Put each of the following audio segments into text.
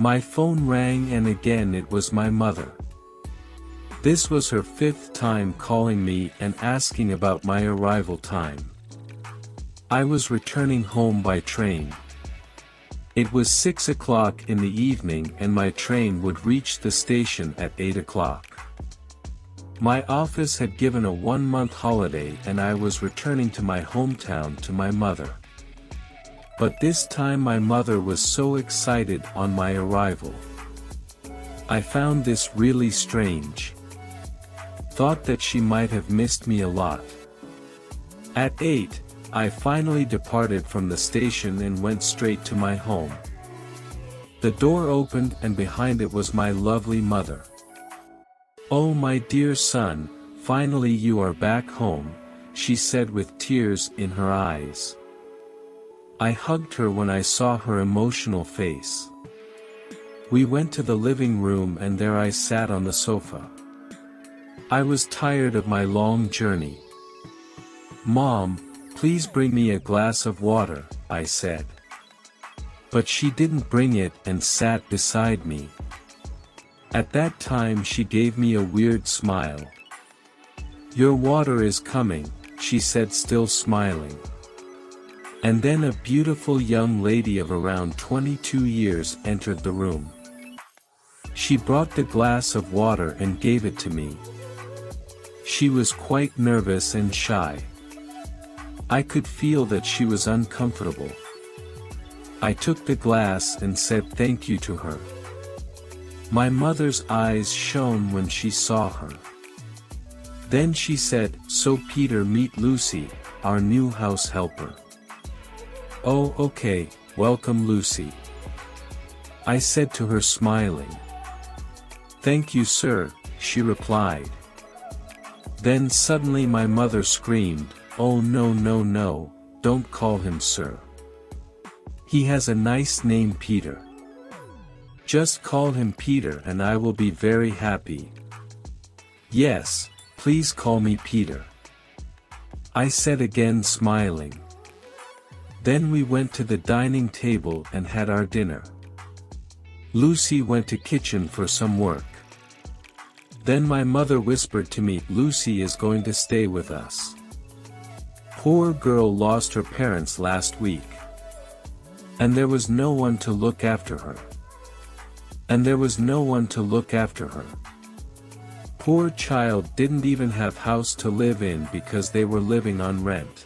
My phone rang and again it was my mother. This was her 5th time calling me and asking about my arrival time. I was returning home by train. It was 6 o'clock in the evening and my train would reach the station at 8 o'clock. My office had given a 1-month holiday and I was returning to my hometown to my mother. But this time my mother was so excited on my arrival. I found this really strange. Thought that she might have missed me a lot. At 8, I finally departed from the station and went straight to my home. The door opened and behind it was my lovely mother. "Oh my dear son, finally you are back home," she said with tears in her eyes. I hugged her when I saw her emotional face. We went to the living room and there I sat on the sofa. I was tired of my long journey. "Mom, please bring me a glass of water," I said. But she didn't bring it and sat beside me. At that time she gave me a weird smile. "Your water is coming," she said, still smiling. And then a beautiful young lady of around 22 years entered the room. She brought the glass of water and gave it to me. She was quite nervous and shy. I could feel that she was uncomfortable. I took the glass and said thank you to her. My mother's eyes shone when she saw her. Then she said, "So Peter, meet Lucy, our new house helper." "Oh, okay, welcome Lucy," I said to her, smiling. "Thank you, sir," she replied. Then suddenly my mother screamed, "Oh no no no, don't call him sir. He has a nice name, Peter. Just call him Peter and I will be very happy." "Yes, please call me Peter," I said again, smiling. Then we went to the dining table and had our dinner. Lucy went to kitchen for some work. Then my mother whispered to me, "Lucy is going to stay with us. Poor girl lost her parents last week. And there was no one to look after her. And there was no one to look after her. Poor child didn't even have house to live in because they were living on rent.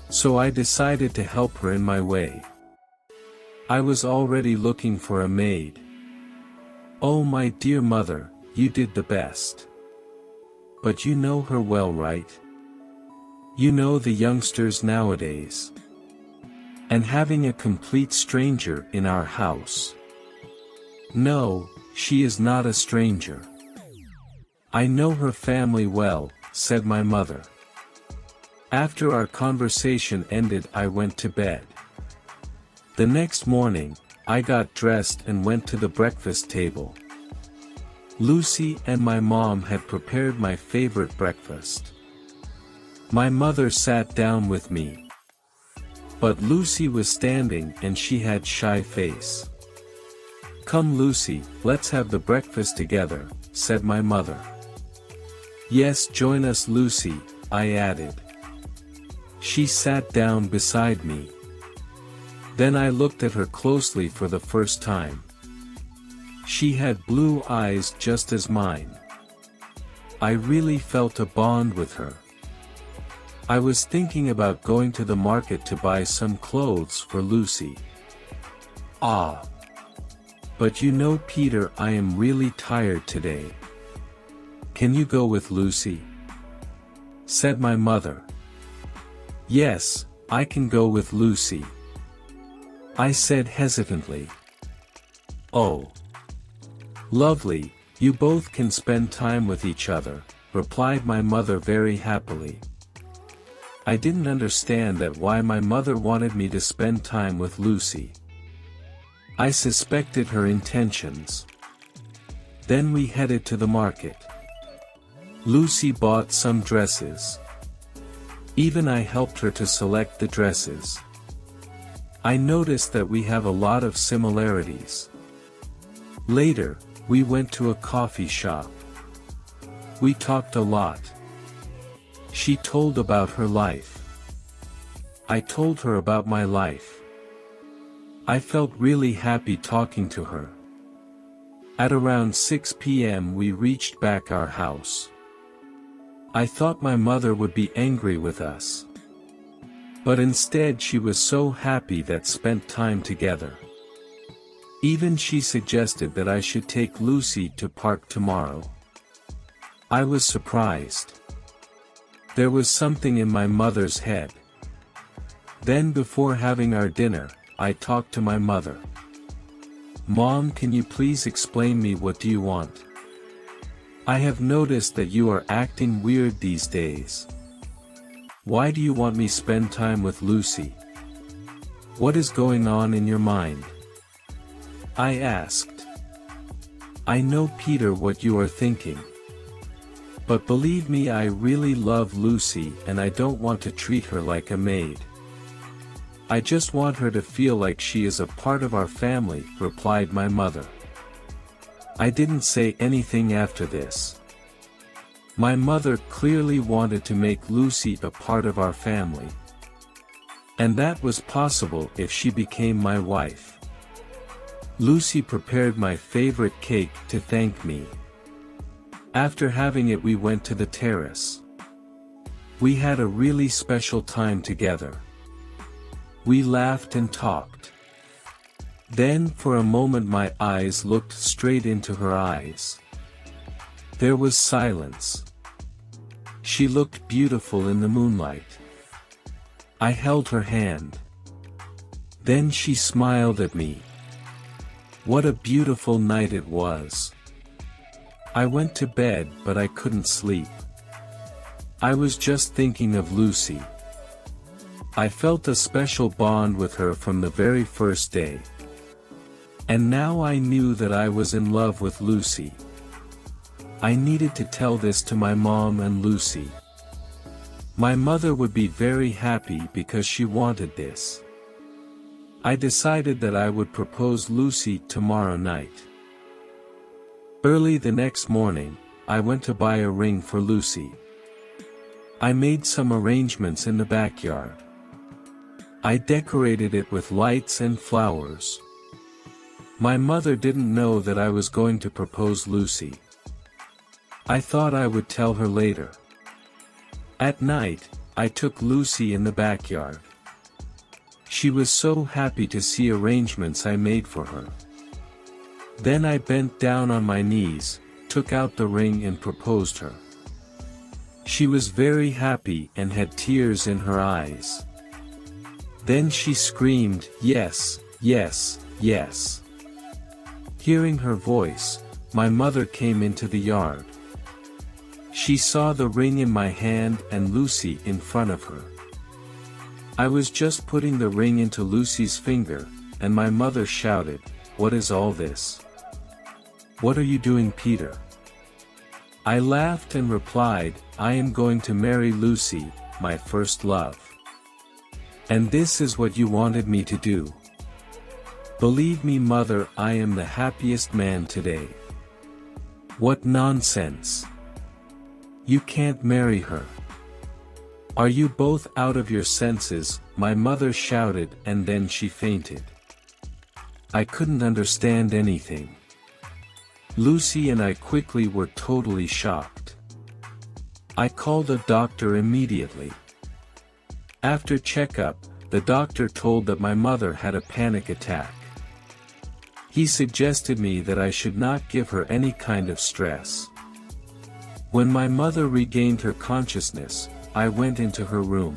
So I decided to help her in my way. I was already looking for a maid. Oh my dear mother, you did the best. But you know her well, right? You know the youngsters nowadays. And having a complete stranger in our house. No, she is not a stranger. I know her family well," said my mother. After our conversation ended, I went to bed. The next morning, I got dressed and went to the breakfast table. Lucy and my mom had prepared my favorite breakfast. My mother sat down with me. But Lucy was standing and she had shy face. "Come Lucy, let's have the breakfast together," said my mother. "Yes, join us Lucy," I added. She sat down beside me. Then I looked at her closely for the first time. She had blue eyes just as mine. I really felt a bond with her. I was thinking about going to the market to buy some clothes for Lucy. "Ah. But you know Peter, I am really tired today. Can you go with Lucy?" said my mother. "Yes, I can go with Lucy," I said hesitantly. "Oh. Lovely, you both can spend time with each other," replied my mother very happily. I didn't understand that why my mother wanted me to spend time with Lucy. I suspected her intentions. Then we headed to the market. Lucy bought some dresses. Even I helped her to select the dresses. I noticed that we have a lot of similarities. Later, we went to a coffee shop. We talked a lot. She told about her life. I told her about my life. I felt really happy talking to her. At around 6 p.m. we reached back our house. I thought my mother would be angry with us. But instead she was so happy that spent time together. Even she suggested that I should take Lucy to park tomorrow. I was surprised. There was something in my mother's head. Then before having our dinner, I talked to my mother. Mom, can you please explain me what do you want? I have noticed that you are acting weird these days. Why do you want me spend time with Lucy? What is going on in your mind? I asked. I know, Peter, what you are thinking. But believe me, I really love Lucy and I don't want to treat her like a maid. I just want her to feel like she is a part of our family, replied my mother. I didn't say anything after this. My mother clearly wanted to make Lucy a part of our family. And that was possible if she became my wife. Lucy prepared my favorite cake to thank me. After having it, we went to the terrace. We had a really special time together. We laughed and talked. Then for a moment my eyes looked straight into her eyes. There was silence. She looked beautiful in the moonlight. I held her hand. Then she smiled at me. What a beautiful night it was. I went to bed, but I couldn't sleep. I was just thinking of Lucy. I felt a special bond with her from the very first day. And now I knew that I was in love with Lucy. I needed to tell this to my mom and Lucy. My mother would be very happy because she wanted this. I decided that I would propose Lucy tomorrow night. Early the next morning, I went to buy a ring for Lucy. I made some arrangements in the backyard. I decorated it with lights and flowers. My mother didn't know that I was going to propose Lucy. I thought I would tell her later. At night, I took Lucy in the backyard. She was so happy to see arrangements I made for her. Then I bent down on my knees, took out the ring and proposed her. She was very happy and had tears in her eyes. Then she screamed, "Yes, yes, yes." Hearing her voice, my mother came into the yard. She saw the ring in my hand and Lucy in front of her. I was just putting the ring into Lucy's finger, and my mother shouted, "What is all this? What are you doing, Peter?" I laughed and replied, "I am going to marry Lucy, my first love. And this is what you wanted me to do. Believe me, mother, I am the happiest man today." "What nonsense! You can't marry her. Are you both out of your senses?" my mother shouted, and then she fainted. I couldn't understand anything. Lucy and I quickly were totally shocked. I called a doctor immediately. After checkup, the doctor told that my mother had a panic attack. He suggested me that I should not give her any kind of stress. When my mother regained her consciousness, I went into her room.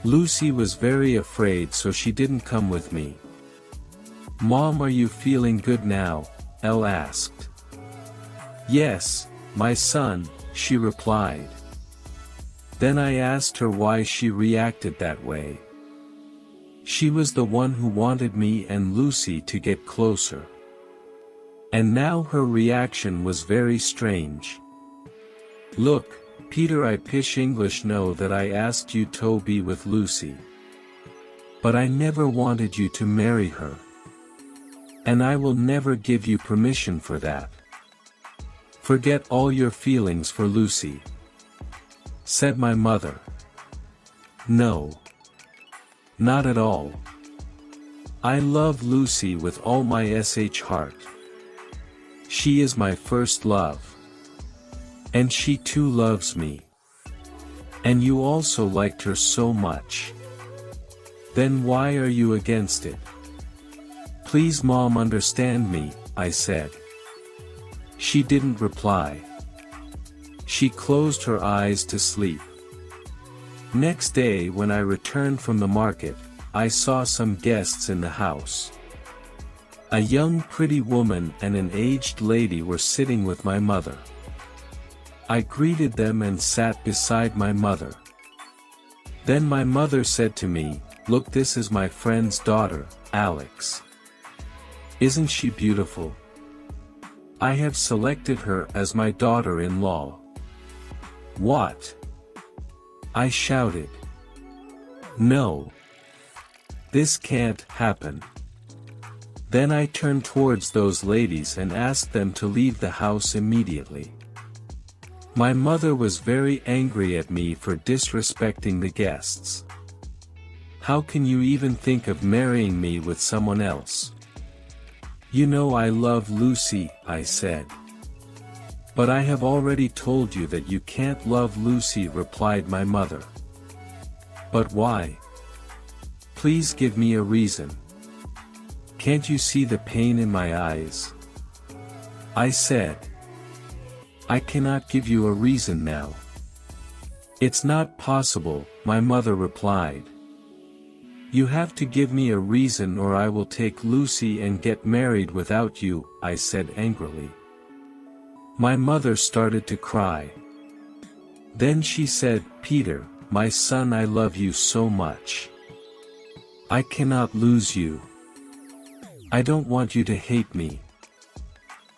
Lucy was very afraid, so she didn't come with me. "Mom, are you feeling good now?" Elle asked. "Yes, my son," she replied. Then I asked her why she reacted that way. She was the one who wanted me and Lucy to get closer. And now her reaction was very strange. "Look, Peter, I pish English know that I asked you to be with Lucy. But I never wanted you to marry her. And I will never give you permission for that. Forget all your feelings for Lucy," said my mother. "No. Not at all. I love Lucy with all my heart. She is my first love. And she too loves me. And you also liked her so much. Then why are you against it?" "Please Mom, understand me," I said. She didn't reply. She closed her eyes to sleep. Next day when I returned from the market, I saw some guests in the house. A young pretty woman and an aged lady were sitting with my mother. I greeted them and sat beside my mother. Then my mother said to me, "Look, this is my friend's daughter, Alex. Isn't she beautiful? I have selected her as my daughter-in-law." "What?" I shouted. "No. This can't happen." Then I turned towards those ladies and asked them to leave the house immediately. My mother was very angry at me for disrespecting the guests. "How can you even think of marrying me with someone else?" "You know I love Lucy," I said. "But I have already told you that you can't love Lucy," replied my mother. "But why? Please give me a reason. Can't you see the pain in my eyes?" I said. "I cannot give you a reason now." "It's not possible," my mother replied. "You have to give me a reason or I will take Lucy and get married without you," I said angrily. My mother started to cry. Then she said, "Peter, my son, I love you so much. I cannot lose you. I don't want you to hate me.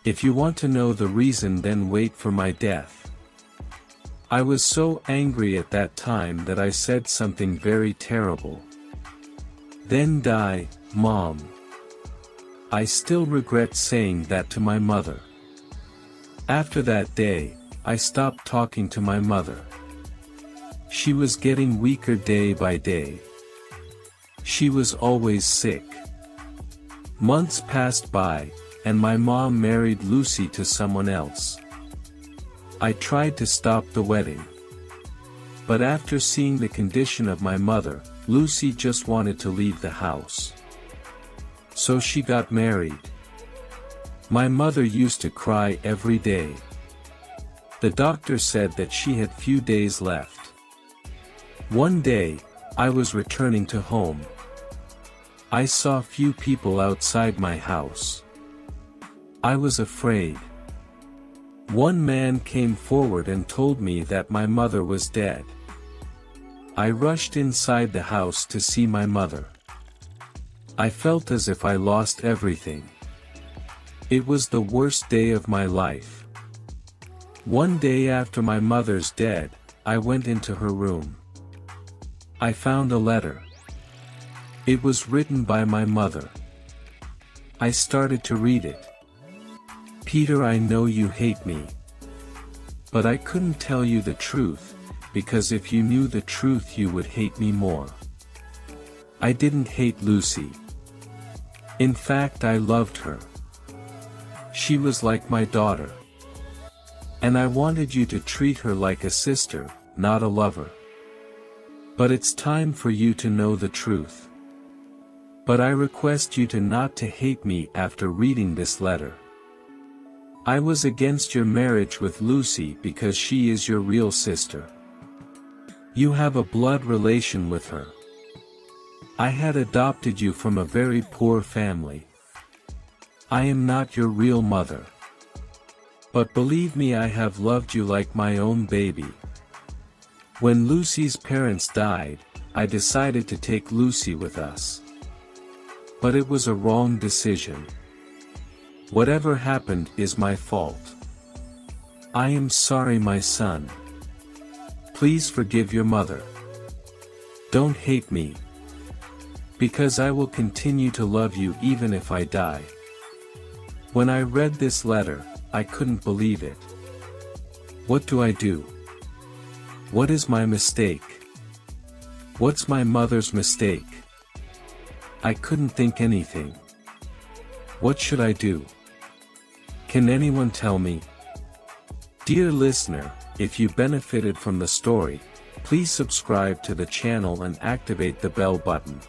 If you want to know the reason, then wait for my death." I was so angry at that time that I said something very terrible. "Then die, Mom." I still regret saying that to my mother. After that day, I stopped talking to my mother. She was getting weaker day by day. She was always sick. Months passed by, and my mom married Lucy to someone else. I tried to stop the wedding. But after seeing the condition of my mother, Lucy just wanted to leave the house. So she got married. My mother used to cry every day. The doctor said that she had few days left. One day, I was returning to home. I saw few people outside my house. I was afraid. One man came forward and told me that my mother was dead. I rushed inside the house to see my mother. I felt as if I lost everything. It was the worst day of my life. One day after my mother's death, I went into her room. I found a letter. It was written by my mother. I started to read it. "Peter, I know you hate me. But I couldn't tell you the truth, because if you knew the truth you would hate me more. I didn't hate Lucy. In fact, I loved her. She was like my daughter. And I wanted you to treat her like a sister, not a lover. But it's time for you to know the truth. But I request you to not to hate me after reading this letter. I was against your marriage with Lucy because she is your real sister. You have a blood relation with her. I had adopted you from a very poor family. I am not your real mother. But believe me, I have loved you like my own baby. When Lucy's parents died, I decided to take Lucy with us. But it was a wrong decision. Whatever happened is my fault. I am sorry, my son. Please forgive your mother. Don't hate me. Because I will continue to love you even if I die. When I read this letter, I couldn't believe it. What do I do? What is my mistake? What's my mother's mistake? I couldn't think anything. What should I do? Can anyone tell me? Dear listener, if you benefited from the story, please subscribe to the channel and activate the bell button.